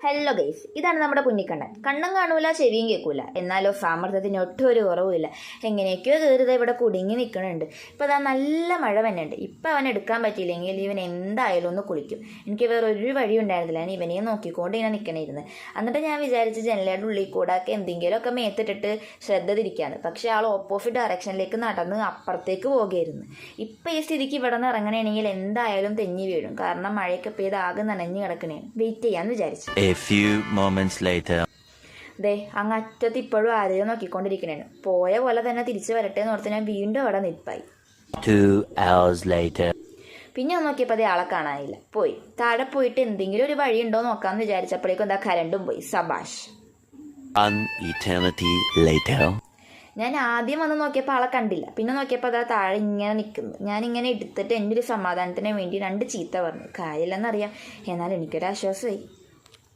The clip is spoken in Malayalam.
ഹലോ ഗൈസ്, ഇതാണ് നമ്മുടെ കുഞ്ഞിക്കണ്ണൻ. കണ്ണും കാണൂല, ചെവിയും കേൾക്കൂല, എന്നാലോ സാമർത്ഥ്യത്തിന് ഒട്ടും ഒരു കുറവുമില്ല. എങ്ങനെയൊക്കെയോ കയറിയത് ഇവിടെ കുടുങ്ങി നിൽക്കണുണ്ട്. ഇപ്പോൾ അതാ നല്ല മഴ വന്നുണ്ട്. ഇപ്പം അവൻ എടുക്കാൻ പറ്റിയില്ലെങ്കിൽ ഇവൻ എന്തായാലും ഒന്ന് കുളിക്കും. എനിക്ക് വേറെ ഒരു വഴി ഉണ്ടായിരുന്നില്ല. ഞാൻ ഇവനെ നോക്കിക്കൊണ്ട് ഇങ്ങനെ നിൽക്കണമായിരുന്നു. എന്നിട്ട് ഞാൻ വിചാരിച്ച് ജനലയുടെ ഉള്ളിൽ കൂടെ ഒക്കെ എന്തെങ്കിലുമൊക്കെ മേത്തിട്ടിട്ട് ശ്രദ്ധ തിരിക്കാണ്. പക്ഷേ ആൾ ഓപ്പോസിറ്റ് ഡയറക്ഷനിലേക്ക് നടന്ന് അപ്പുറത്തേക്ക് പോകുകയായിരുന്നു. ഇപ്പം ഈ സ്ഥിതിക്ക് ഇവിടെ നിന്ന് ഇറങ്ങണമെങ്കിൽ എന്തായാലും തെന്നി വീഴും. കാരണം മഴയൊക്കെ പെയ്ത് ആകെ നനഞ്ഞ് കിടക്കണേ. വെയിറ്റ് ചെയ്യാമെന്ന് വിചാരിച്ചു. A few moments later. ദേ അങ്ങ് അറ്റത്ത് ഇപ്പോഴും ആരെയോ നോക്കിക്കൊണ്ടിരിക്കണേണ്. പോയ പോലെ തന്നെ തിരിച്ചു വരട്ടെ എന്ന് ഓർത്ത് ഞാൻ വീണ്ടും അവിടെ നിൽപ്പായി. 2 hours later. പിന്നെ ഒന്ന് നോക്കിയപ്പോൾ അതേ ആളെ കാണാനില്ല. പോയി താഴെ പോയിട്ട് എന്തെങ്കിലും ഒരു വഴി ഉണ്ടോ നോക്കാമെന്ന് വിചാരിച്ചപ്പോഴേക്കും എന്താ കരണ്ടും പോയി. സബാഷ്. An eternity later. ഞാൻ ആദ്യം വന്ന് നോക്കിയപ്പോൾ ആളെ കണ്ടില്ല. പിന്നെ നോക്കിയപ്പോൾ അതാ താഴെ ഇങ്ങനെ നിൽക്കുന്നു. ഞാനിങ്ങനെ എടുത്തിട്ട് എൻ്റെ ഒരു സമാധാനത്തിന് വേണ്ടി 2 ചീത്ത പറഞ്ഞു. കാര്യമില്ലെന്നറിയാം, എന്നാൽ എനിക്കൊരാശ്വാസമായി.